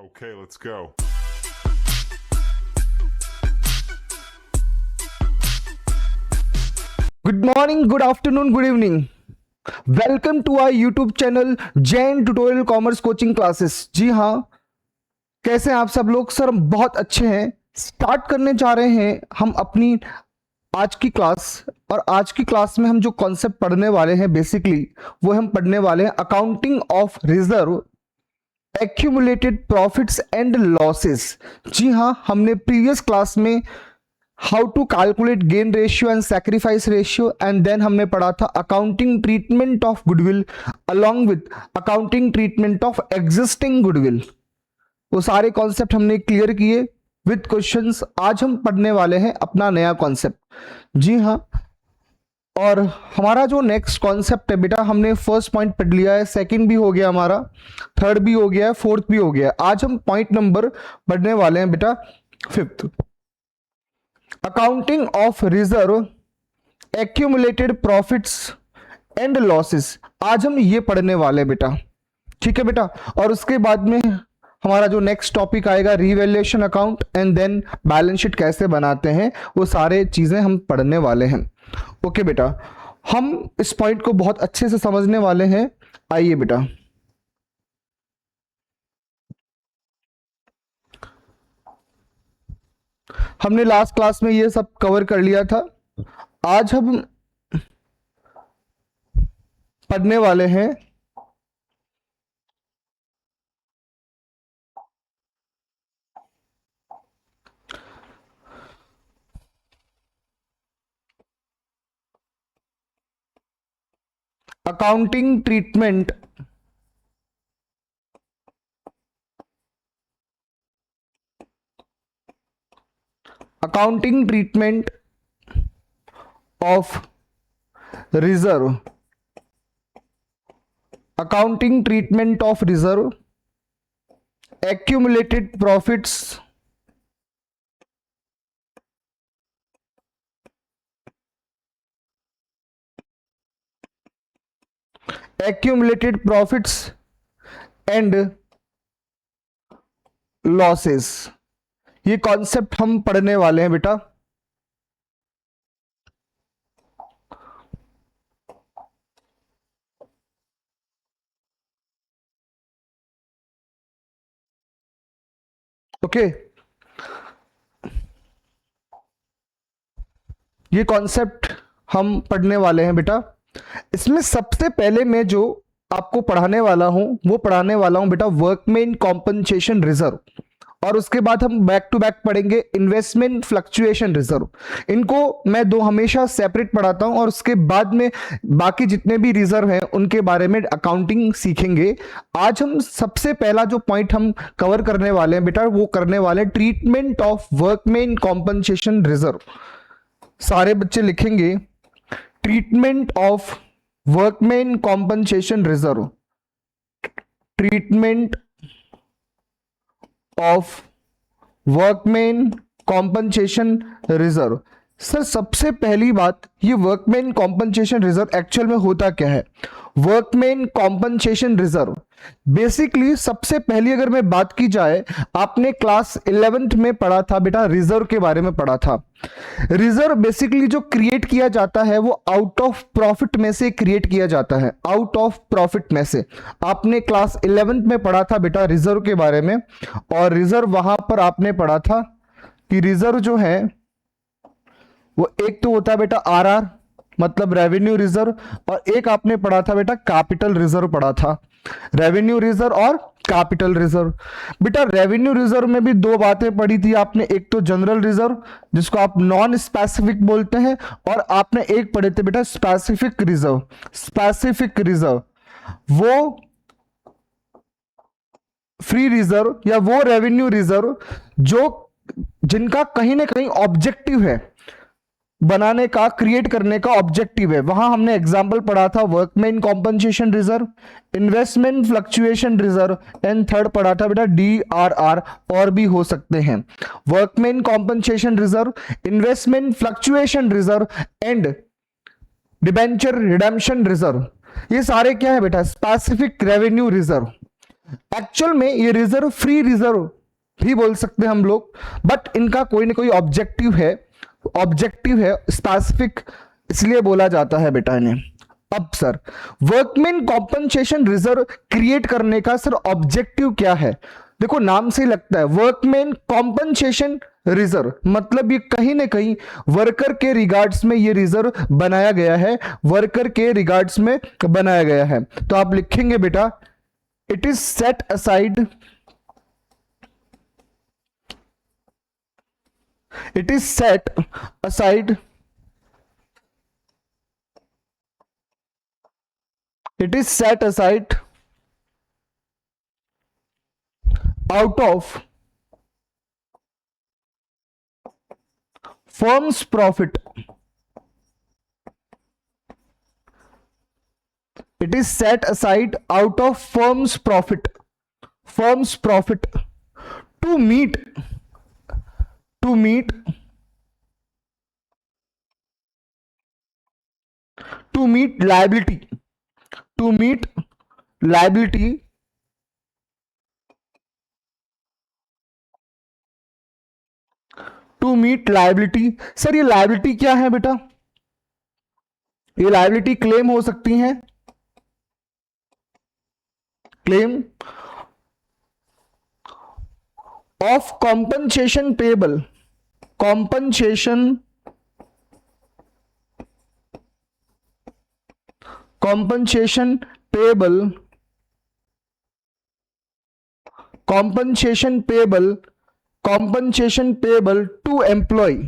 Okay, let's go. Good morning, good afternoon, good evening. Welcome to our YouTube channel Jain tutorial commerce coaching classes. जी हाँ, कैसे हैं आप सब लोग? सर हम बहुत अच्छे हैं। स्टार्ट करने जा रहे हैं हम अपनी आज की क्लास। और आज की क्लास में हम जो कॉन्सेप्ट पढ़ने वाले हैं बेसिकली वो हम पढ़ने वाले हैं accounting of reserve, accumulated profits and losses. जी हाँ, हमने प्रीवियस क्लास में how to calculate gain ratio and sacrifice ratio and then हमने पढ़ा था accounting treatment of goodwill along with accounting treatment of existing goodwill. वो सारे कॉन्सेप्ट हमने क्लियर किए विद क्वेश्चंस। आज हम पढ़ने वाले हैं अपना नया कॉन्सेप्ट। जी हाँ, और हमारा जो नेक्स्ट कॉन्सेप्ट है बेटा, हमने फर्स्ट पॉइंट पढ़ लिया है, सेकंड भी हो गया हमारा, थर्ड भी हो गया है, फोर्थ भी हो गया है। आज हम पॉइंट नंबर पढ़ने वाले हैं बेटा fifth, accounting of reserve, accumulated profits and losses. आज हम ये पढ़ने वाले हैं बेटा, ठीक है बेटा। और उसके बाद में हमारा जो नेक्स्ट टॉपिक आएगा revaluation account and then balance sheet कैसे बनाते हैं, वो सारे चीजें हम पढ़ने वाले हैं। ओके बेटा, हम इस पॉइंट को बहुत अच्छे से समझने वाले हैं। आइए बेटा, हमने लास्ट क्लास में ये सब कवर कर लिया था। आज हम पढ़ने वाले हैं accounting treatment of reserve, accounting treatment of reserve, accumulated profits and losses. ये कॉन्सेप्ट हम पढ़ने वाले हैं बेटा। ओके, ये कॉन्सेप्ट हम पढ़ने वाले हैं बेटा। इसमें सबसे पहले मैं जो आपको पढ़ाने वाला हूं वो पढ़ाने वाला हूं बेटा वर्कमैन कॉम्पनसेशन रिजर्व, और उसके बाद हम बैक टू बैक पढ़ेंगे इन्वेस्टमेंट फ्लक्चुएशन रिजर्व। इनको मैं दो हमेशा सेपरेट पढ़ाता हूं और उसके बाद में बाकी जितने भी रिजर्व हैं उनके बारे में अकाउंटिंग सीखेंगे। आज हम सबसे पहला जो पॉइंट हम कवर करने वाले हैं बेटा वो करने वाले हैं treatment of workman compensation reserve. सारे बच्चे लिखेंगे treatment of workman compensation reserve, treatment of workman compensation reserve. Sir सबसे पहली बात, ये वर्कमैन कॉम्पनसेशन रिजर्व एक्चुअल में होता क्या है? वर्कमैन कॉम्पनसेशन रिजर्व बेसिकली सबसे पहली अगर मैं बात की जाए, आपने क्लास 11th में पढ़ा था बेटा, रिजर्व के बारे में पढ़ा था। रिजर्व बेसिकली जो क्रिएट किया जाता है वो आउट ऑफ प्रॉफिट में से क्रिएट किया जाता है, आउट ऑफ प्रॉफिट में से। आपने क्लास 11th में पढ़ा था बेटा रिजर्व के बारे में। और रिजर्व वहां पर आपने पढ़ा था कि रिजर्व जो है वो एक तो होता है बेटा आरआर मतलब रेवेन्यू रिजर्व, और एक आपने पढ़ा था बेटा कैपिटल रिजर्व पढ़ा था। रेवेन्यू रिजर्व और कैपिटल रिजर्व। बेटा रेवेन्यू रिजर्व में भी दो बातें पढ़ी थी आपने, एक तो जनरल रिजर्व जिसको आप नॉन स्पेसिफिक बोलते हैं, और आपने एक पढ़े थे बेटा स्पेसिफिक रिजर्व। स्पेसिफिक रिजर्व वो फ्री रिजर्व या वो रेवेन्यू रिजर्व जो जिनका कहीं ना कहीं ऑब्जेक्टिव है बनाने का, क्रिएट करने का ऑब्जेक्टिव है। वहां हमने एग्जांपल पढ़ा था workman compensation reserve, investment fluctuation reserve and third पढ़ा था बेटा DRR, और भी हो सकते हैं। Workman compensation reserve, investment fluctuation reserve and debenture redemption reserve, ये सारे क्या है बेटा स्पेसिफिक रेवेन्यू रिजर्व। एक्चुअल में ये रिजर्व फ्री रिजर्व भी बोल सकते हैं हम लोग, बट इनका कोई ना कोई ऑब्जेक्टिव है स्पेसिफिक, इसलिए बोला जाता है बेटा इन्हें। अब sir workman compensation reserve create करने का सर ऑब्जेक्टिव क्या है? देखो नाम से ही लगता है वर्कमैन कॉम्पनसेशन रिजर्व, मतलब ये कहीं ना कहीं वर्कर के रिगार्ड्स में ये रिजर्व बनाया गया है, वर्कर के रिगार्ड्स में बनाया गया है। तो आप लिखेंगे बेटा it is set aside, it is set aside, it is set aside out of firm's profit, it is set aside out of firm's profit to meet liability, to meet liability sir ये liability क्या है बेटा? ये liability claim हो सकती है, claim of compensation payable, compensation payable, compensation payable to employee।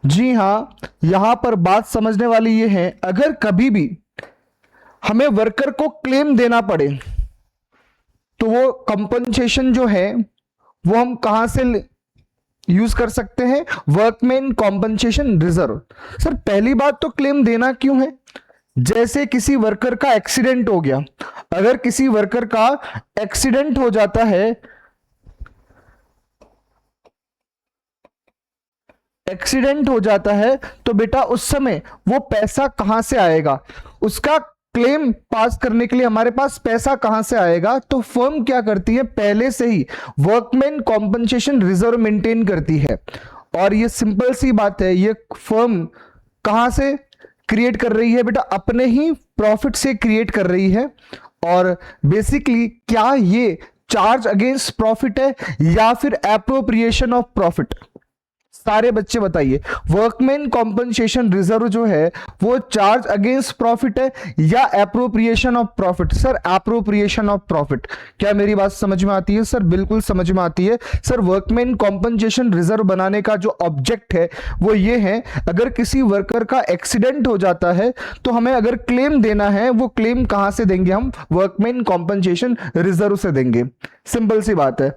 जी हां, यहां पर बात समझने वाली ये है, अगर कभी भी हमें वर्कर को क्लेम देना पड़े तो वो कंपनसेशन जो है वो हम कहां से यूज कर सकते हैं? Workman compensation reserve. सर पहली बात तो क्लेम देना क्यों है? जैसे किसी वर्कर का एक्सीडेंट हो गया, अगर किसी वर्कर का एक्सीडेंट हो जाता है, तो बेटा उस समय वो पैसा कहां से आएगा? उसका क्लेम पास करने के लिए हमारे पास पैसा कहां से आएगा? तो फर्म क्या करती है, पहले से ही वर्कमैन कॉम्पनसेशन रिजर्व मेंटेन करती है। और ये सिंपल सी बात है, ये फर्म कहां से क्रिएट कर रही है बेटा? अपने ही प्रॉफिट से क्रिएट कर रही है। और बेसिकली क्या ये चार्ज अगेंस्ट प्रॉफिट है या फिर एप्रोप्रिएशन ऑफ प्रॉफिट? सारे बच्चे बताइए, वर्कमैन कॉम्पनसेशन रिजर्व जो है वो चार्ज अगेंस्ट प्रॉफिट है या appropriation of profit? Sir appropriation of profit. क्या मेरी बात समझ में आती है? सर बिल्कुल समझ में आती है। सर वर्कमैन कॉम्पनसेशन रिजर्व बनाने का जो ऑब्जेक्ट है वो ये है, अगर किसी वर्कर का एक्सीडेंट हो जाता है तो हमें अगर क्लेम देना है, वो क्लेम कहां से देंगे? हम वर्कमैन कॉम्पनसेशन रिजर्व से देंगे। सिंपल सी बात है।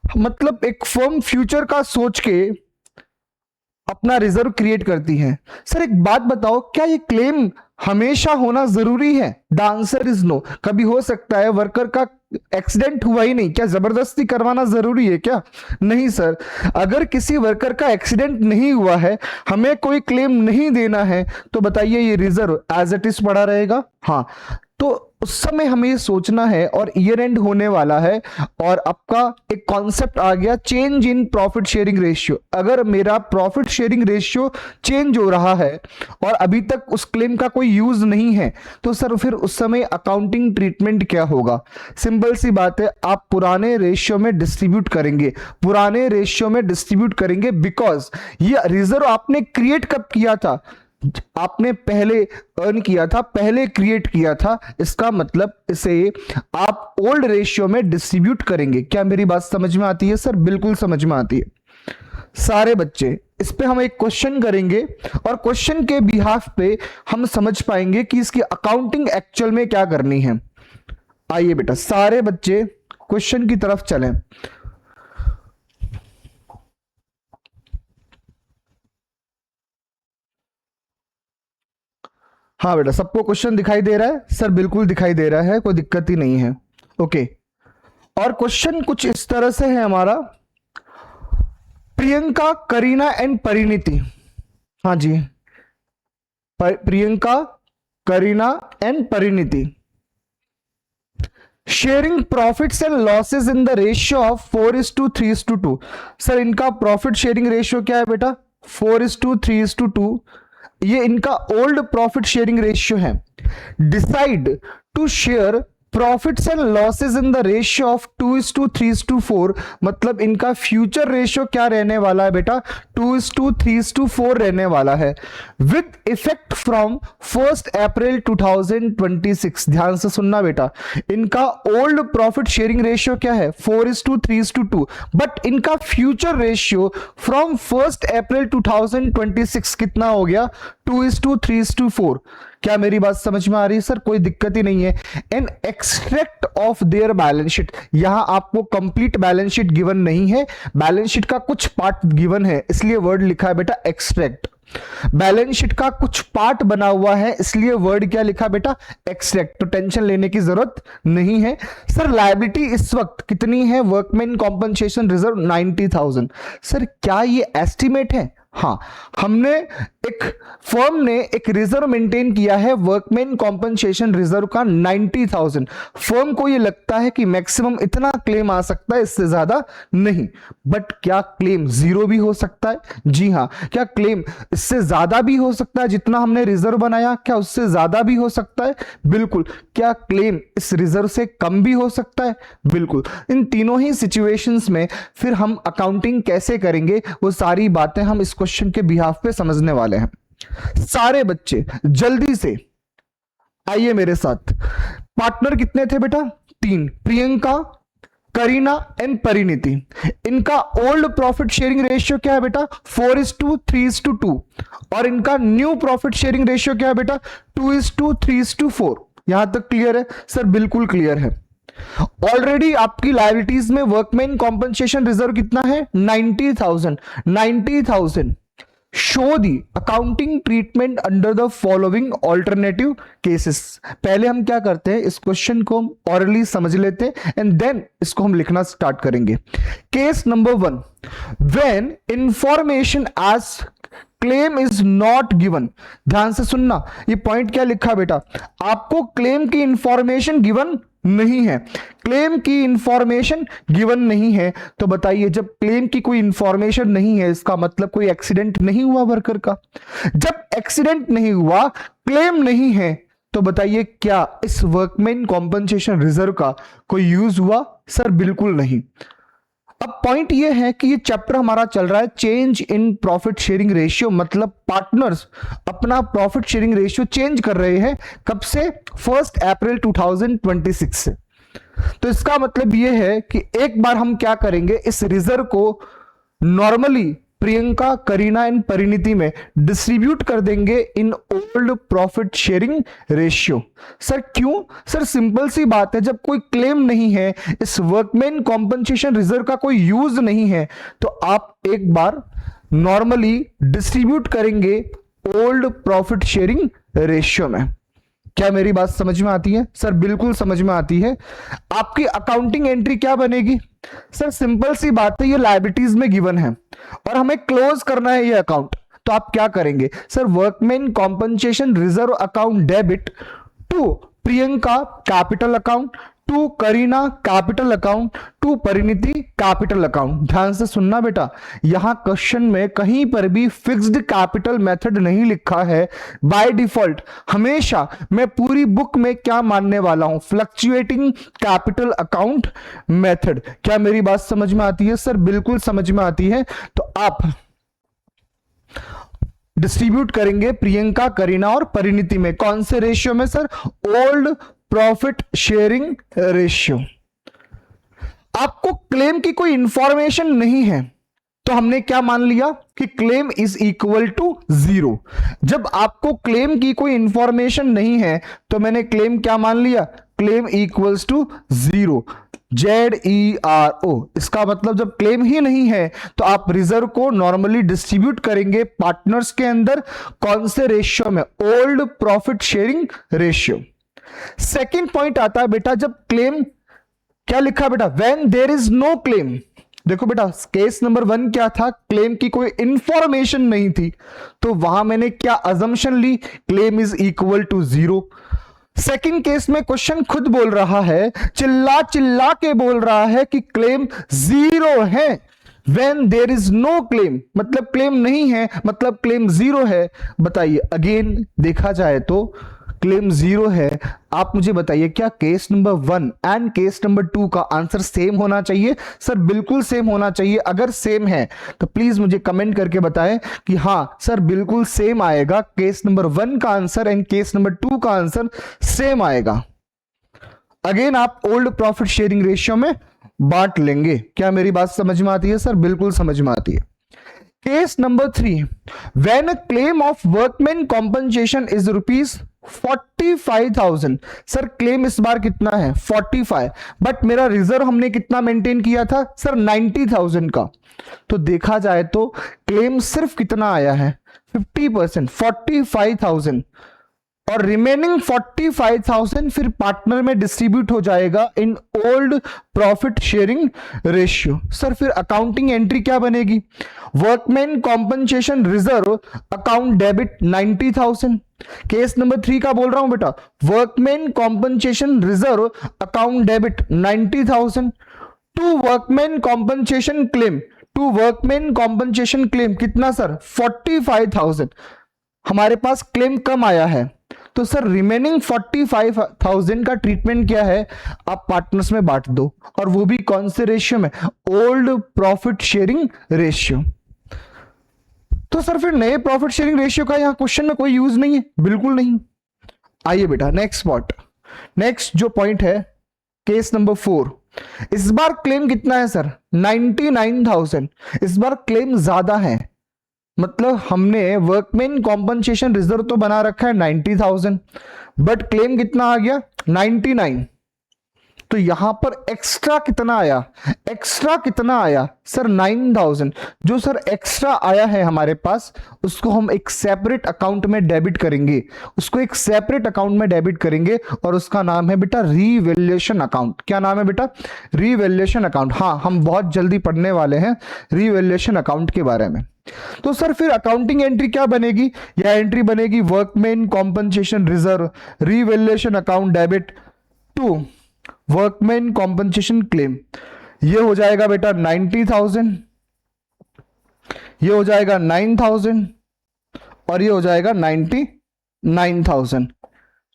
मतलब एक फर्म फ्यूचर का सोच के अपना रिजर्व क्रिएट करती है। सर एक बात बताओ, क्या ये क्लेम हमेशा होना जरूरी है? The answer is no. कभी हो सकता है वर्कर का एक्सीडेंट हुआ ही नहीं, क्या जबरदस्ती करवाना जरूरी है क्या? नहीं सर। अगर किसी वर्कर का एक्सीडेंट नहीं हुआ है, हमें कोई क्लेम नहीं देना है, तो बताइए ये रिजर्व एज इट इज पड़ा रहेगा? हाँ, तो उस समय हमें ये सोचना है, और ईयर एंड होने वाला है और आपका एक कॉन्सेप्ट आ गया change in profit sharing ratio. अगर मेरा प्रॉफिट शेयरिंग रेशियो चेंज हो रहा है और अभी तक उस क्लेम का कोई यूज नहीं है, तो सर फिर उस समय अकाउंटिंग ट्रीटमेंट क्या होगा? सिंपल सी बात है, आप पुराने रेशियो में डिस्ट्रीब्यूट करेंगे, बिकॉज ये रिजर्व आपने क्रिएट कब किया था? आपने पहले अर्न किया था, पहले क्रिएट किया था, इसका मतलब इसे आप ओल्ड रेशियो में डिस्ट्रीब्यूट करेंगे। क्या मेरी बात समझ में आती है? सर बिल्कुल समझ में आती है। सारे बच्चे इस पे हम एक क्वेश्चन करेंगे और क्वेश्चन के बिहाफ पे हम समझ पाएंगे कि इसकी अकाउंटिंग एक्चुअल में क्या करनी है। आइए बेटा सारे बच्चे क्वेश्चन की तरफ चलें। हाँ बेटा, सबको क्वेश्चन दिखाई दे रहा है? सर बिल्कुल दिखाई दे रहा है, कोई दिक्कत ही नहीं है। ओके, और क्वेश्चन कुछ इस तरह से है हमारा, प्रियंका, करीना एंड परिणीति। हाँ जी, Priyanka, Kareena and Parineeti sharing profits and losses in the ratio of 4:3:2। Sir इनका प्रॉफिट शेयरिंग रेशियो क्या है बेटा? 4:3:2। ये इनका ओल्ड प्रॉफिट शेयरिंग रेशियो है। Decide to share profits and losses in the ratio of 2:3:4। मतलब इनका फ्यूचर रेशियो क्या रहने वाला है बेटा? 2:3:4 रहने वाला है, विद इफेक्ट फ्रॉम 1 अप्रैल 2026। ध्यान से सुनना बेटा, इनका ओल्ड प्रॉफिट शेयरिंग रेशियो क्या है? 4:3:2, बट इनका फ्यूचर रेशियो फ्रॉम 1 अप्रैल 2026 कितना हो गया? 2:3:4। क्या मेरी बात समझ में आ रही है सर? कोई दिक्कत ही नहीं है। An extract of their balance sheet, यहां आपको कंप्लीट बैलेंस शीट गिवन नहीं है, बैलेंस शीट का कुछ पार्ट गिवन है, इसलिए वर्ड लिखा है बेटा एक्सट्रैक्ट। बैलेंस शीट का कुछ पार्ट बना हुआ है, इसलिए वर्ड क्या लिखा बेटा? एक्सट्रैक्ट। तो टेंशन लेने की जरूरत नहीं है। सर लायबिलिटी इस वक्त कितनी है? Workman compensation reserve 90,000। सर क्या ये एस्टिमेट है? हाँ, हमने एक फर्म ने एक रिजर्व मेंटेन किया है वर्कमैन कॉम्पनसेशन रिजर्व का 90,000। फर्म को ये लगता है कि मैक्सिमम इतना क्लेम आ सकता है, इससे ज्यादा नहीं। बट क्या क्लेम जीरो भी हो सकता है? जी हाँ। क्या क्लेम इससे ज्यादा भी हो सकता है? जितना हमने रिजर्व बनाया, क्या उससे ज्यादा भी हो सकता है? बिल्कुल। क्या क्लेम इस रिजर्व से कम भी हो सकता है? बिल्कुल। इन तीनों ही सिचुएशंस में फिर हम अकाउंटिंग कैसे करेंगे, वो सारी बातें हम इस क्वेश्चन के बिहाफ पे समझने वाले हैं। सारे बच्चे जल्दी से आइए मेरे साथ। पार्टनर कितने थे बेटा? 3, प्रियंका, करीना एंड परिणीति। इनका ओल्ड प्रॉफिट शेयरिंग रेशियो क्या है बेटा? 4:3:2। और इनका न्यू प्रॉफिट शेयरिंग रेशियो क्या है बेटा? 2:3:4। यहां तक क्लियर है? सर बिल्कुल क्लियर है। ऑलरेडी आपकी लायबिलिटीज में वर्कमैन कॉम्पनसेशन रिजर्व कितना है? 90,000। Show the accounting treatment under the following alternative cases. पहले हम क्या करते हैं, इस क्वेश्चन को हम ऑरली समझ लेते हैं एंड देन इसको हम लिखना स्टार्ट करेंगे। Case number 1, when information as claim is not given. ध्यान से सुनना, ये पॉइंट क्या लिखा बेटा? आपको क्लेम की इंफॉर्मेशन गिवन नहीं है। क्लेम की इंफॉर्मेशन गिवन नहीं है तो बताइए, जब क्लेम की कोई इंफॉर्मेशन नहीं है इसका मतलब कोई एक्सीडेंट नहीं हुआ वर्कर का। जब एक्सीडेंट नहीं हुआ, क्लेम नहीं है, तो बताइए क्या इस वर्कमैन कॉम्पनसेशन रिजर्व का कोई यूज हुआ? सर बिल्कुल नहीं। अब पॉइंट ये है कि ये चैप्टर हमारा चल रहा है change in profit sharing ratio, मतलब पार्टनर्स अपना प्रॉफिट शेयरिंग रेशियो चेंज कर रहे हैं। कब से? 1 अप्रैल 2026 से। तो इसका मतलब ये है कि एक बार हम क्या करेंगे, इस रिजर्व को नॉर्मली प्रियंका, करीना एंड परिणीति में डिस्ट्रीब्यूट कर देंगे इन old profit sharing ratio. Sir क्यों? सर सिंपल सी बात है, जब कोई क्लेम नहीं है, इस वर्कमैन कॉम्पनसेशन रिजर्व का कोई यूज नहीं है, तो आप एक बार नॉर्मली डिस्ट्रीब्यूट करेंगे ओल्ड प्रॉफिट शेयरिंग रेशियो में। क्या मेरी बात समझ में आती है? सर बिल्कुल समझ में आती है। आपकी अकाउंटिंग एंट्री क्या बनेगी? सर सिंपल सी बात है, ये लायबिलिटीज में गिवन है और हमें क्लोज करना है ये अकाउंट, तो आप क्या करेंगे? Sir workman compensation reserve account debit to Priyanka capital account, to Kareena capital account, to Parineeti capital account. ध्यान से सुनना बेटा, यहां क्वेश्चन में कहीं पर भी फिक्स्ड कैपिटल मेथड नहीं लिखा है। बाय डिफॉल्ट हमेशा मैं पूरी बुक में क्या मानने वाला हूं? Fluctuating capital account method. क्या मेरी बात समझ में आती है? सर बिल्कुल समझ में आती है। तो आप डिस्ट्रीब्यूट करेंगे प्रियंका, करीना और परिणीति में। कौन से रेशियो में? Sir old profit sharing ratio. आपको क्लेम की कोई इंफॉर्मेशन नहीं है तो हमने क्या मान लिया कि क्लेम इज इक्वल टू 0। जब आपको क्लेम की कोई इंफॉर्मेशन नहीं है तो मैंने क्लेम क्या मान लिया? Claim equals to 0, ZERO। इसका मतलब जब क्लेम ही नहीं है तो आप रिजर्व को नॉर्मली डिस्ट्रीब्यूट करेंगे पार्टनर्स के अंदर। कौन से रेशियो में? Old profit sharing ratio. Second point आता है बेटा, जब क्लेम, क्या लिखा बेटा? When there is no claim. देखो बेटा, केस नंबर 1 क्या था? क्लेम की कोई इंफॉर्मेशन नहीं थी, तो वहां मैंने क्या अजम्पशन ली? Claim is equal to 0। Second case में क्वेश्चन खुद बोल रहा है, चिल्ला चिल्ला के बोल रहा है कि क्लेम जीरो है। When there is no claim, मतलब क्लेम नहीं है, मतलब क्लेम जीरो है। बताइए, अगेन देखा जाए तो क्लेम जीरो है। आप मुझे बताइए, क्या case number 1 and case number 2 का आंसर सेम होना चाहिए? सर बिल्कुल सेम होना चाहिए। अगर सेम है तो प्लीज मुझे कमेंट करके बताएं कि हाँ सर बिल्कुल सेम आएगा, केस नंबर 1 का आंसर एंड केस नंबर 2 का आंसर सेम आएगा। अगेन आप ओल्ड प्रॉफिट शेयरिंग रेशियो में बांट लेंगे। क्या मेरी बात समझ में आती है? सर बिल्कुल समझ में आती है। Case number 3, when a claim of workman compensation is ₹45,000। Sir claim इस बार कितना है? 45, बट मेरा रिजर्व हमने कितना मेंटेन किया था? सर 90,000 का। तो देखा जाए तो क्लेम सिर्फ कितना आया है? 50%, 45,000, और रिमेनिंग 45,000 फिर पार्टनर में डिस्ट्रीब्यूट हो जाएगा in old profit sharing ratio. Sir फिर अकाउंटिंग एंट्री क्या बनेगी? Workman compensation reserve account debit 90,000। Case number 3 का बोल रहा हूं बेटा, workman compensation reserve account debit 90,000 to workman compensation claim. To workman compensation claim कितना सर? 45,000। हमारे पास क्लेम कम आया है, तो सर रिमेनिंग 45,000 का ट्रीटमेंट क्या है? आप पार्टनर्स में बांट दो, और वो भी कौन से रेशियो में? Old profit sharing ratio. तो सर फिर नए प्रॉफिट शेयरिंग रेशियो का यहां क्वेश्चन में कोई यूज नहीं है, बिल्कुल नहीं। आइए बेटा नेक्स्ट स्पॉट, नेक्स्ट जो पॉइंट है केस नंबर 4। इस बार क्लेम कितना है सर? 99,000। इस बार क्लेम ज्यादा है, मतलब हमने वर्कमैन कॉम्पनसेशन रिजर्व तो बना रखा है 90,000, बट क्लेम कितना आ गया? 99। तो यहां पर एक्स्ट्रा कितना आया? एक्स्ट्रा कितना आया सर? 9,000। जो सर एक्स्ट्रा आया है हमारे पास, उसको हम एक सेपरेट अकाउंट में डेबिट करेंगे, उसको एक सेपरेट अकाउंट में डेबिट करेंगे, और उसका नाम है बेटा रीवैल्यूएशन अकाउंट। क्या नाम है बेटा? Revaluation account. हाँ, हम बहुत जल्दी पढ़ने वाले हैं रीवैल्यूएशन अकाउंट के बारे में। तो सर फिर अकाउंटिंग एंट्री क्या बनेगी? यह एंट्री बनेगी workman compensation reserve revaluation account debit to workman compensation claim. ये हो जाएगा बेटा 90,000, ये हो जाएगा 9,000, और ये हो जाएगा 99,000।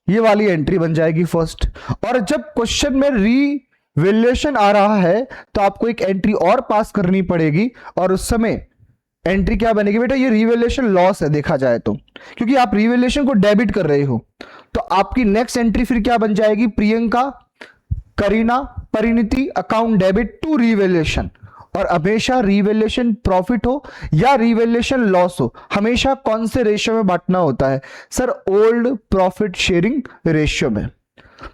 ये वाली एंट्री बन जाएगी फर्स्ट। और जब क्वेश्चन में रीवैल्यूएशन आ रहा है तो आपको एक एंट्री और पास करनी पड़ेगी, और उस समय एंट्री क्या बनेगी बेटा? ये रीवैल्यूएशन लॉस है देखा जाए तो, क्योंकि आप रीवैल्यूएशन को डेबिट कर रहे हो। तो आपकी नेक्स्ट एंट्री फिर क्या बन जाएगी? Priyanka, Kareena, Parineeti account debit to revaluation. और हमेशा रीवैल्यूएशन प्रॉफिट हो या रीवैल्यूएशन लॉस हो, हमेशा कौन से रेशियो में बांटना होता है? Sir old profit sharing ratio में।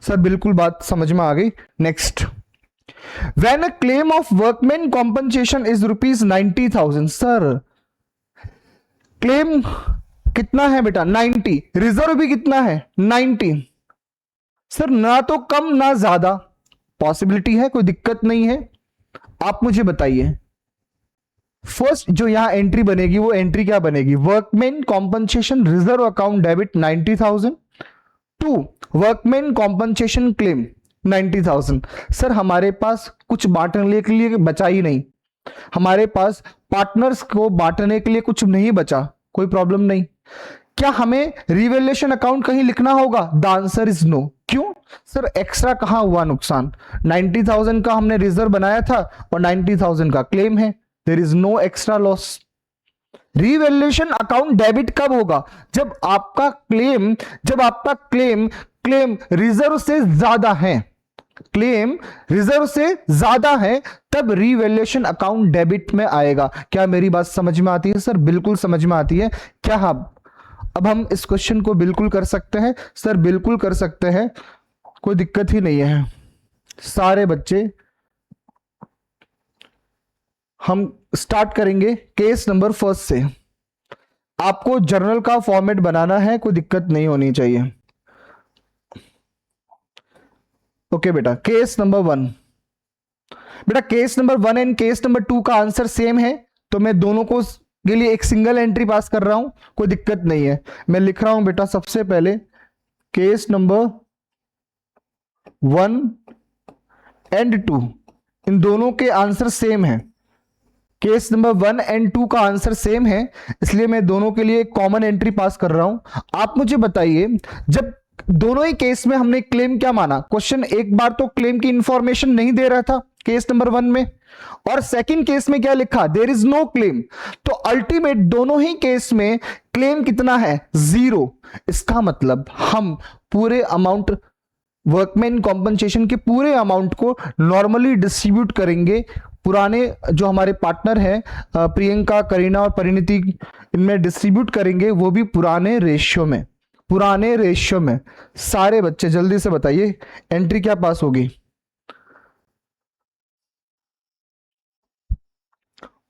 सर बिल्कुल बात समझ में आ गई। Next, When a claim of workman compensation is ₹90,000। Sir claim कितना है बेटा? 90। रिजर्व भी कितना है? 90। सर ना तो कम ना ज्यादा, पॉसिबिलिटी है, कोई दिक्कत नहीं है। आप मुझे बताइए, फर्स्ट जो यहां एंट्री बनेगी वो एंट्री क्या बनेगी? Workman compensation reserve account debit 90,000 to workman compensation claim 90,000। Sir हमारे पास कुछ बांटने के लिए बचा ही नहीं, हमारे पास पार्टनर्स को बांटने के लिए कुछ नहीं बचा, कोई प्रॉब्लम नहीं। क्या हमें रीवैल्यूएशन अकाउंट कहीं लिखना होगा? The answer is no. क्यों सर? एक्स्ट्रा कहां हुआ नुकसान? 90,000 का हमने रिजर्व बनाया था और 90,000 का क्लेम है, there is no extra loss. Revaluation account debit कब होगा? जब आपका क्लेम रिजर्व से ज्यादा है, क्लेम रिजर्व से ज्यादा है, तब रीवैल्यूएशन अकाउंट डेबिट में आएगा। क्या मेरी बात समझ में आती है? सर बिल्कुल समझ में आती है। क्या अब हम इस क्वेश्चन को बिल्कुल कर सकते हैं? सर बिल्कुल कर सकते हैं, कोई दिक्कत ही नहीं है। सारे बच्चे हम स्टार्ट करेंगे केस नंबर 1 से। आपको जर्नल का फॉर्मेट बनाना है, कोई दिक्कत नहीं होनी चाहिए। ओके बेटा, केस नंबर 1। बेटा case number 1 and case number 2 का आंसर सेम है, तो मैं दोनों को के लिए एक सिंगल एंट्री पास कर रहा हूं, कोई दिक्कत नहीं है। मैं लिख रहा हूं बेटा सबसे पहले केस नंबर 1 एंड 2, इन दोनों के आंसर सेम है। केस नंबर 1 एंड 2 का आंसर सेम है, इसलिए मैं दोनों के लिए कॉमन एंट्री पास कर रहा हूं। आप मुझे बताइए, जब दोनों ही केस में हमने क्लेम क्या माना? क्वेश्चन एक बार तो क्लेम की इंफॉर्मेशन नहीं दे रहा था केस नंबर 1 में, और सेकंड केस में क्या लिखा? There is no claim. तो अल्टीमेट दोनों ही केस में क्लेम कितना है? 0। इसका मतलब हम पूरे अमाउंट, वर्कमैन कॉम्पनसेशन के पूरे अमाउंट को नॉर्मली डिस्ट्रीब्यूट करेंगे। पुराने जो हमारे पार्टनर हैं प्रियंका, करीना और परिणीति, इनमें डिस्ट्रीब्यूट करेंगे, वो भी पुराने रेशियो में, पुराने रेशियो में। सारे बच्चे जल्दी से बताइए एंट्री क्या पास होगी?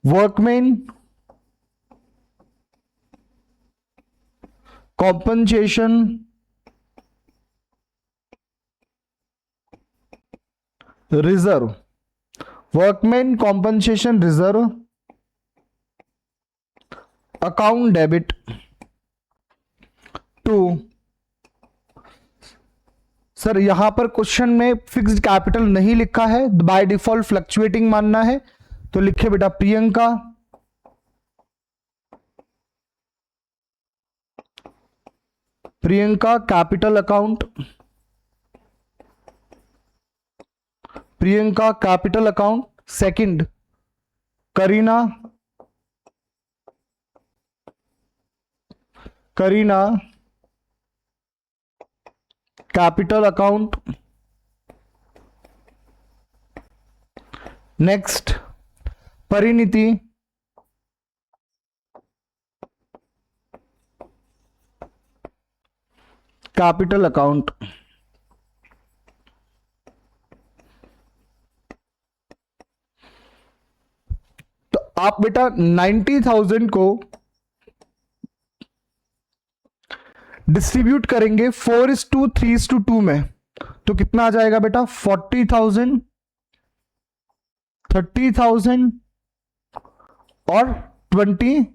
Workman compensation reserve, workman compensation reserve account debit to. Sir यहां पर क्वेश्चन में फिक्स्ड कैपिटल नहीं लिखा है, बाय डिफॉल्ट फ्लक्चुएटिंग मानना है, तो लिखे बेटा Priyanka capital account, Priyanka capital account. Second Kareena capital account. Next Parineeti capital account. तो आप बेटा 90,000 को डिस्ट्रीब्यूट करेंगे 4:3:2 में, तो कितना आ जाएगा बेटा? 40,000, 30,000 और 20,000।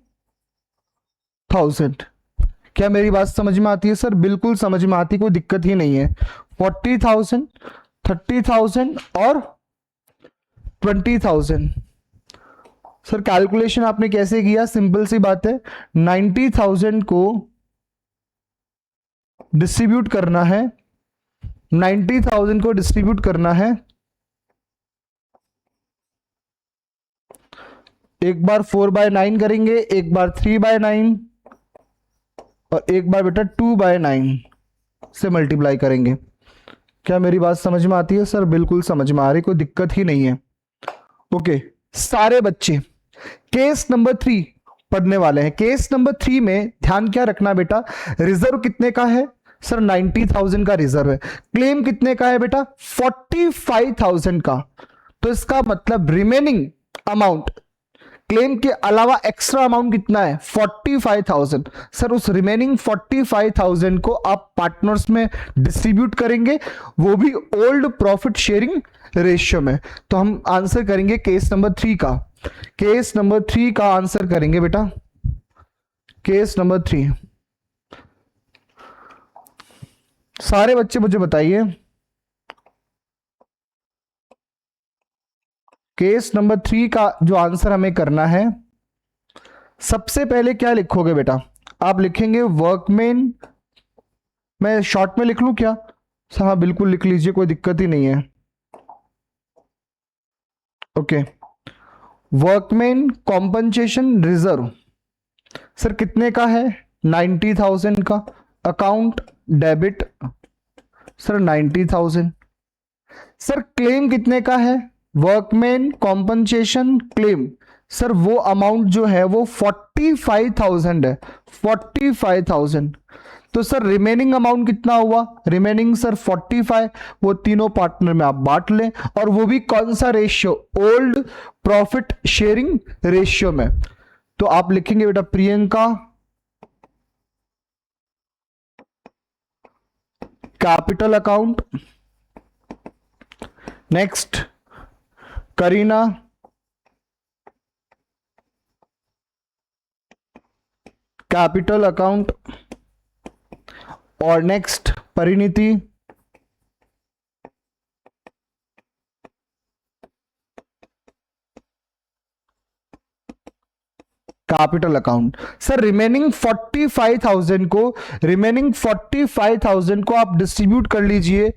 क्या मेरी बात समझ में आती है सर? बिल्कुल समझ में आती, कोई दिक्कत ही नहीं है। 40,000, 30,000 और 20,000। सर कैलकुलेशन आपने कैसे किया? सिंपल सी बात है, 90,000 को डिस्ट्रीब्यूट करना है, 90,000 को डिस्ट्रीब्यूट करना है। एक बार 4/9 करेंगे, एक बार 3/9 और एक बार बेटा 2/9 से मल्टीप्लाई करेंगे। क्या मेरी बात समझ में आती है सर? बिल्कुल समझ में आ रही, कोई दिक्कत ही नहीं है। ओके, सारे बच्चे केस नंबर 3 पढ़ने वाले हैं। केस नंबर 3 में ध्यान क्या रखना बेटा? रिजर्व कितने का है? सर 90,000 का रिजर्व है। क्लेम कितने का है बेटा? 45,000 का। तो इसका मतलब रिमेनिंग अमाउंट, क्लेम के अलावा एक्स्ट्रा अमाउंट कितना है? 45,000। सर उस रिमेनिंग 45,000 को आप पार्टनर्स में डिस्ट्रीब्यूट करेंगे, वो भी ओल्ड प्रॉफिट शेयरिंग रेशियो में। तो हम आंसर करेंगे केस नंबर 3 का। केस नंबर 3 का आंसर करेंगे बेटा, केस नंबर 3। सारे बच्चे मुझे बताइए, केस नंबर 3 का जो आंसर हमें करना है, सबसे पहले क्या लिखोगे बेटा? आप लिखेंगे वर्कमैन, मैं शॉर्ट में लिख लूं क्या? सर हाँ बिल्कुल लिख लीजिए, कोई दिक्कत ही नहीं है। Okay, workman compensation reserve sir कितने का है? 90,000 का। Account debit sir 90,000। Sir claim कितने का है? वर्कमैन कॉम्पनसेशन क्लेम सर वो अमाउंट जो है वो 45,000 है, 45,000। तो सर रिमेनिंग अमाउंट कितना हुआ? रिमेनिंग सर 45, वो तीनों पार्टनर में आप बांट लें, और वो भी कौन सा ratio? Old profit sharing ratio में। तो आप लिखेंगे बेटा Priyanka capital account. Next Kareena capital account, और next Parineeti capital account. Sir remaining 45,000 को आप डिस्ट्रीब्यूट कर लीजिए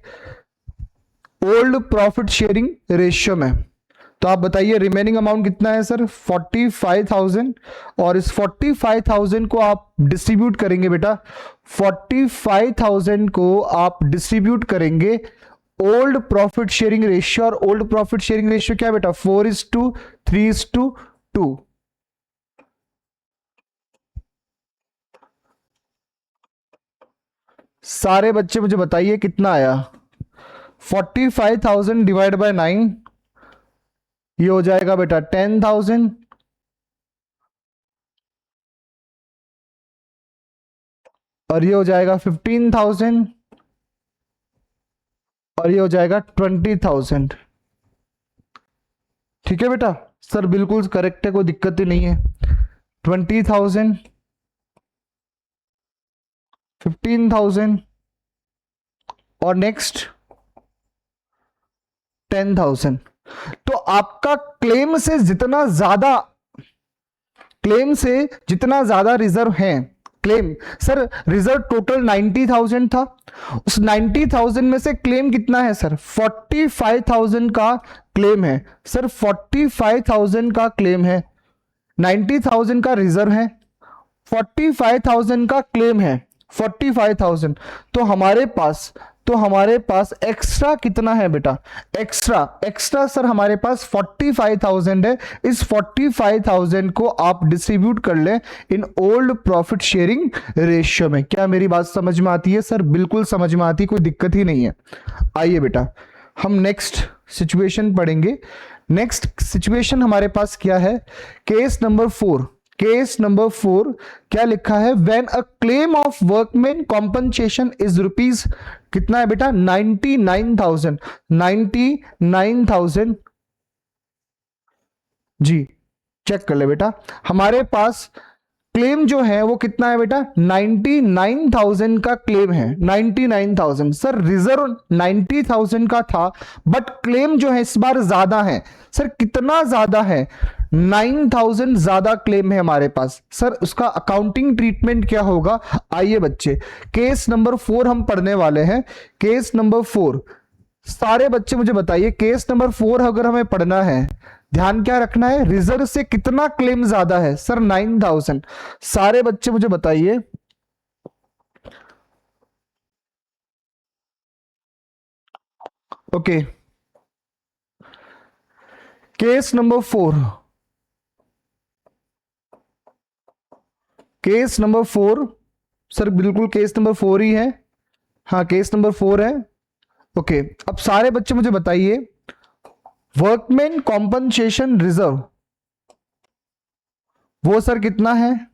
ओल्ड प्रॉफिट शेयरिंग रेशियो में। तो आप बताइए रिमेनिंग अमाउंट कितना है सर? 45,000, और इस 45,000 को आप डिस्ट्रीब्यूट करेंगे बेटा, 45,000 को आप डिस्ट्रीब्यूट करेंगे ओल्ड प्रॉफिट शेयरिंग रेशियो। और ओल्ड प्रॉफिट शेयरिंग रेशियो क्या बेटा? 4:3:2। सारे बच्चे मुझे बताइए कितना आया? 45,000 डिवाइड बाय 9, ये हो जाएगा बेटा 10,000, और ये हो जाएगा 15,000, और ये हो जाएगा 20,000। ठीक है बेटा? सर बिल्कुल करेक्ट है, कोई दिक्कत ही नहीं है। 20,000, 15,000 और नेक्स्ट 10,000। तो आपका क्लेम से जितना ज्यादा रिजर्व है, क्लेम सर रिजर्व टोटल 90,000 था, उस 90,000 में से क्लेम कितना है सर? 45,000 का क्लेम है सर, 45,000 का क्लेम है। 90,000 का रिजर्व है, 45,000 का क्लेम है, 45,000। तो हमारे पास एक्स्ट्रा कितना है बेटा? एक्स्ट्रा सर हमारे पास 45,000 है। इस 45,000 को आप डिस्ट्रीब्यूट कर लें इन ओल्ड प्रॉफिट शेयरिंग रेशियो में। क्या मेरी बात समझ में आती है सर? बिल्कुल समझ में आती, कोई दिक्कत ही नहीं है। आइए बेटा हम नेक्स्ट सिचुएशन पढ़ेंगे। नेक्स्ट सिचुएशन हमारे पास क्या है? केस नंबर 4 क्या लिखा है? When a claim of workman compensation is rupees कितना है बेटा? 99,000 जी चेक कर ले बेटा। हमारे पास क्लेम जो है वो कितना है बेटा? 99,000 का क्लेम है। 99,000 सर, रिजर्व 90,000 का था, बट क्लेम जो है इस बार ज्यादा है। सर कितना ज्यादा है? 9,000 ज्यादा क्लेम है हमारे पास। सर उसका अकाउंटिंग ट्रीटमेंट क्या होगा? आइए बच्चे केस नंबर 4 हम पढ़ने वाले हैं। केस नंबर 4 सारे बच्चे मुझे बताइए, केस नंबर 4 अगर हमें पढ़ना है, ध्यान क्या रखना है? रिजर्व से कितना क्लेम ज्यादा है? सर 9,000। सारे बच्चे मुझे बताइए। ओके केस नंबर 4 सर बिल्कुल केस नंबर 4 ही है। हाँ केस नंबर 4 है। ओके अब सारे बच्चे मुझे बताइए, वर्कमैन कॉम्पनसेशन रिजर्व वो सर कितना है?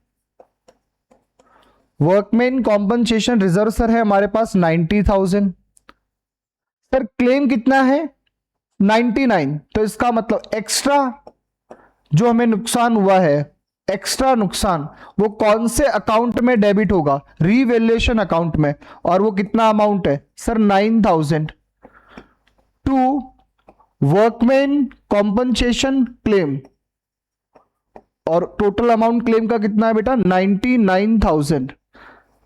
वर्कमैन कॉम्पनसेशन रिजर्व सर है हमारे पास 90,000। सर क्लेम कितना है? 99। तो इसका मतलब एक्स्ट्रा जो हमें नुकसान हुआ है, एक्स्ट्रा नुकसान वो कौन से अकाउंट में डेबिट होगा? रीवैल्यूएशन अकाउंट में। और वो कितना अमाउंट है sir? 9,000 to workman compensation claim. और टोटल अमाउंट क्लेम का कितना है बेटा? 99,000।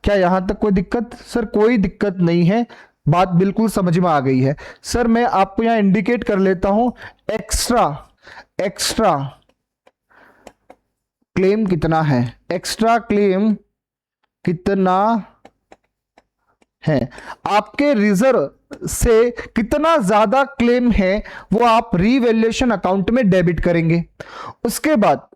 क्या यहां तक कोई दिक्कत? सर कोई दिक्कत नहीं है, बात बिल्कुल समझ में आ गई है। सर मैं आपको यहां इंडिकेट कर लेता हूं एक्स्ट्रा क्लेम कितना है। एक्स्ट्रा क्लेम कितना है? आपके रिजर्व से कितना ज्यादा क्लेम है वो आप रीवैल्यूएशन अकाउंट में डेबिट करेंगे। उसके बाद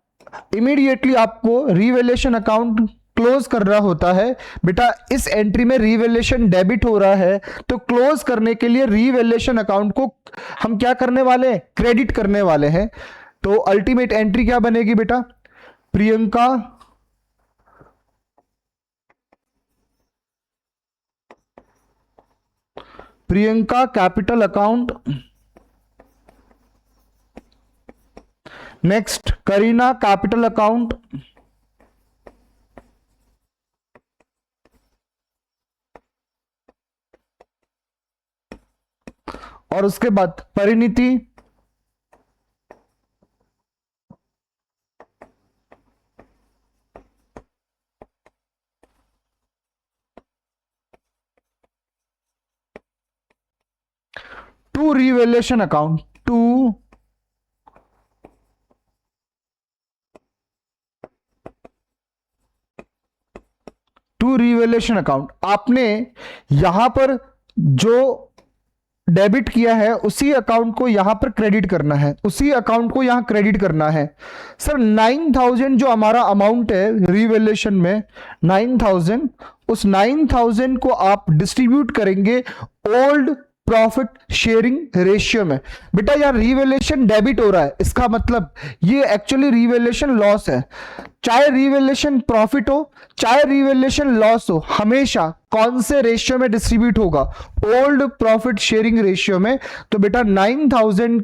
इमीडिएटली आपको रीवैल्यूएशन अकाउंट क्लोज कर रहा होता है। बेटा इस एंट्री में रीवैल्यूएशन डेबिट हो रहा है, तो क्लोज करने के लिए रीवैल्यूएशन अकाउंट को हम क्या करने वाले हैं? क्रेडिट करने वाले हैं। तो अल्टीमेट एंट्री क्या बनेगी बेटा? Priyanka capital account, next Kareena capital account, और उसके बाद Parineeti, to revaluation account, to revaluation account, आपने यहां पर जो डेबिट किया है उसी अकाउंट को यहां पर क्रेडिट करना है, उसी अकाउंट को यहां क्रेडिट करना है। सर 9000 जो हमारा अमाउंट है रिवैल्यूएशन में 9000, उस 9000 को आप डिस्ट्रीब्यूट करेंगे ओल्ड प्रॉफिट शेयरिंग रेशियो में। बेटा यार रिवैल्यूएशन डेबिट हो रहा है, इसका मतलब ये एक्चुअली रिवैल्यूएशन लॉस है। चाहे रिवैल्यूएशन प्रॉफिट हो चाहे रिवैल्यूएशन लॉस हो, हमेशा कौन से रेशियो में डिस्ट्रीब्यूट होगा? ओल्ड प्रॉफिट शेयरिंग रेशियो में। तो बेटा 9000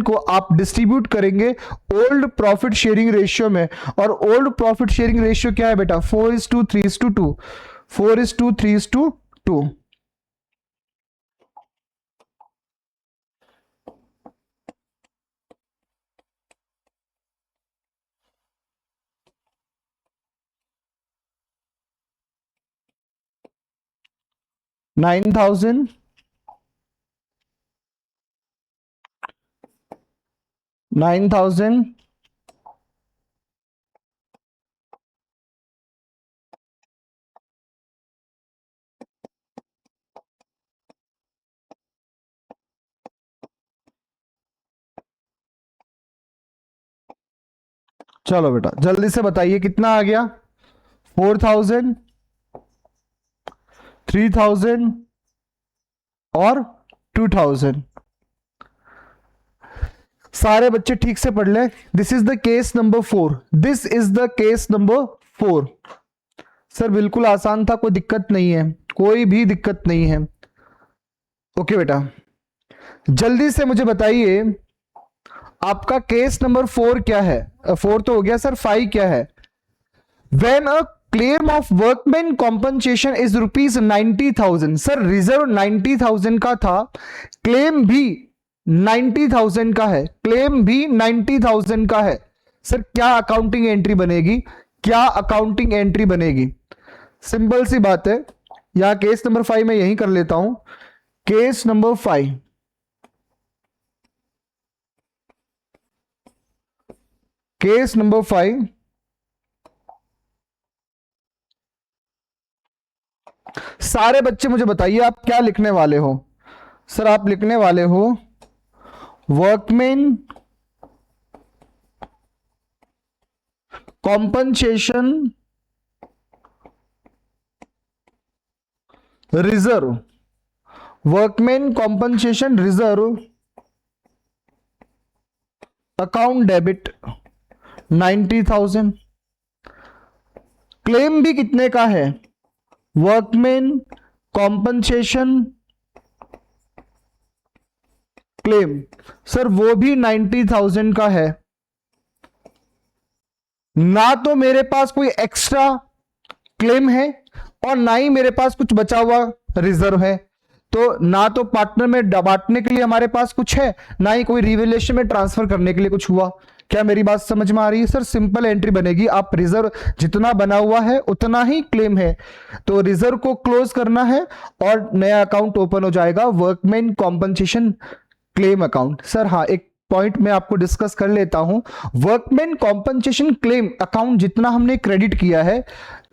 को आप डिस्ट्रीब्यूट करेंगे ओल्ड प्रॉफिट शेयरिंग रेशियो में। और ओल्ड प्रॉफिट शेयरिंग रेशियो क्या है बेटा? 4:3:2, 4:3:2। 9000 9000 चलो बेटा जल्दी से बताइए कितना आ गया? 4000, 3000 और 2000। सारे बच्चे ठीक से पढ़ ले। This is the case number 4, this is the case number 4। Sir बिल्कुल आसान था, कोई दिक्कत नहीं है, कोई भी दिक्कत नहीं है। ओके बेटा जल्दी से मुझे बताइए आपका केस नंबर 4 क्या है? 4 तो हो गया सर, 5 क्या है? When a claim of workman compensation is rupees 90,000, sir reserve 90,000 का था, क्लेम भी 90,000 का है, क्लेम भी 90,000 का है। सर क्या अकाउंटिंग एंट्री बनेगी? क्या अकाउंटिंग एंट्री बनेगी? सिंपल सी बात है, यहां केस नंबर 5 में यही कर लेता हूं। केस नंबर 5, केस नंबर 5, सारे बच्चे मुझे बताइए आप क्या लिखने वाले हो? सर आप लिखने वाले हो workman compensation reserve, workman compensation reserve account debit 90,000। Claim भी कितने का है? वर्कमैन कॉम्पनसेशन क्लेम, सर वो भी 90,000 का है। ना तो मेरे पास कोई एक्स्ट्रा क्लेम है और ना ही मेरे पास कुछ बचा हुआ रिजर्व है, तो ना तो पार्टनर में बांटने के लिए हमारे पास कुछ है, ना ही कोई रिवैल्यूएशन में ट्रांसफर करने के लिए कुछ हुआ। क्या मेरी बात समझ में आ रही है? सर सिंपल एंट्री बनेगी, आप रिजर्व जितना बना हुआ है उतना ही क्लेम है, तो रिजर्व को क्लोज करना है और नया अकाउंट ओपन हो जाएगा, workman compensation claim account. Sir हाँ एक पॉइंट मैं आपको डिस्कस कर लेता हूं, वर्कमैन कॉम्पनसेशन क्लेम अकाउंट जितना हमने क्रेडिट किया है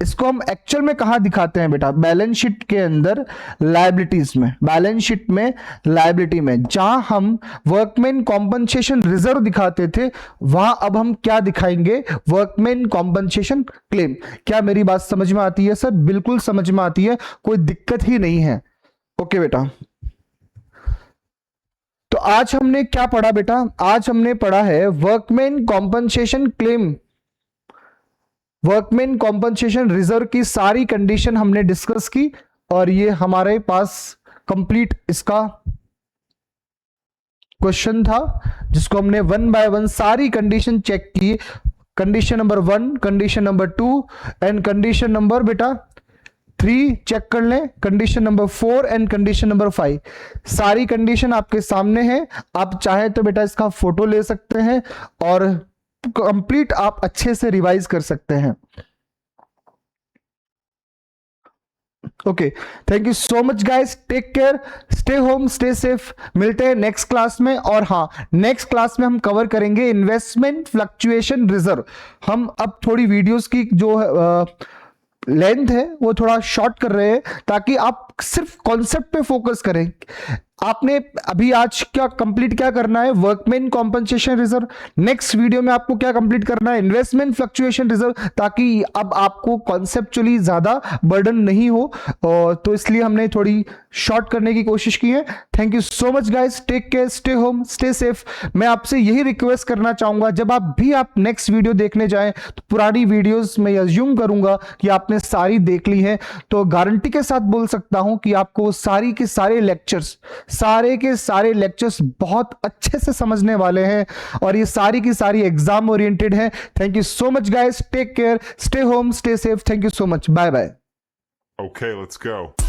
इसको हम एक्चुअल में कहां दिखाते हैं बेटा? बैलेंस शीट के अंदर लायबिलिटीज में, बैलेंस शीट में लायबिलिटी में, जहां हम वर्कमैन कॉम्पनसेशन रिजर्व दिखाते थे वहां अब हम क्या दिखाएंगे? Workman compensation claim. क्या मेरी बात समझ में आती है? सर बिल्कुल समझ में आती है, कोई दिक्कत ही नहीं है। ओके बेटा तो आज हमने क्या पढ़ा बेटा? आज हमने पढ़ा है workman compensation claim, workman compensation reserve की सारी कंडीशन हमने डिस्कस की और ये हमारे पास कंप्लीट इसका क्वेश्चन था जिसको हमने 1 बाय 1 सारी कंडीशन चेक की। Condition number 1, condition number 2 and condition number बेटा 3 चेक कर लें, condition number 4 and condition number 5। सारी कंडीशन आपके सामने है, आप चाहे तो बेटा इसका फोटो ले सकते हैं और कंप्लीट आप अच्छे से रिवाइज कर सकते हैं। Okay, thank you so much guys, take care, stay home, stay safe. मिलते हैं नेक्स्ट क्लास में। और हाँ, नेक्स्ट क्लास में हम कवर करेंगे इन्वेस्टमेंट फ्लक्चुएशन रिजर्व। हम अब थोड़ी वीडियोस की जो लेंथ है वो थोड़ा शॉर्ट कर रहे हैं ताकि आप सिर्फ कॉन्सेप्ट पे फोकस करें। आपने अभी आज क्या करना है, workman compensation reserve. Next video में आपको क्या कंप्लीट करना है, इन्वेस्टमेंट फ्लक्चुएशन रिजर्व, ताकि अब आपको कॉन्सेप्चुअली ज्यादा बर्डन नहीं हो। और तो इसलिए हमने थोड़ी शॉर्ट करने की कोशिश की है। Thank you so much guys, take care, stay home, stay safe. मैं आपसे यही रिक्वेस्ट करना चाहूंगा, जब आप नेक्स्ट वीडियो देखने जाएं तो पुरानी वीडियोस में अज्यूम करूंगा कि आपने सारी देख ली है, तो गारंटी के साथ बोल सकता हूं कि आपको सारे के सारे लेक्चर्स बहुत अच्छे से समझने वाले हैं और ये सारी की सारी एग्जाम ओरिएंटेड है। Thank you so much guys, take care, stay home, stay safe. Thank you so much, bye bye. Okay, let's go.